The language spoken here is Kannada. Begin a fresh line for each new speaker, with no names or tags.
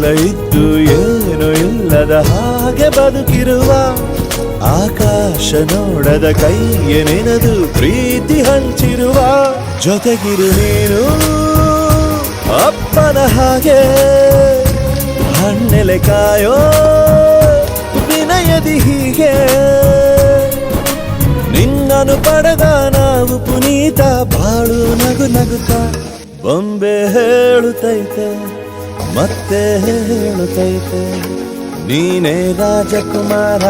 ಇದ್ದು ಏನು ಇಲ್ಲದ ಹಾಗೆ ಬದುಕಿರುವ ಆಕಾಶ ನೋಡದ ಕೈಯ ನೆನೆದು ಪ್ರೀತಿ ಹಂಚಿರುವ ಜೊತೆಗಿರು ನೀನು ಅಪ್ಪನ ಹಾಗೆ ಹಣ್ಣೆಲೆ ಕಾಯೋ ವಿನಯದಿ ಹೀಗೆ ನಿನ್ನನು ಪಡೆದ ನಾವು ಪುನೀತ ಬಾಳು ನಗು ನಗುತ್ತ ಬೊಂಬೆ ಹೇಳುತ್ತೈತೆ ಮತ್ತೆ ಹೇಳುತ್ತೈತೆ ನೀನೇ ರಾಜಕುಮಾರ.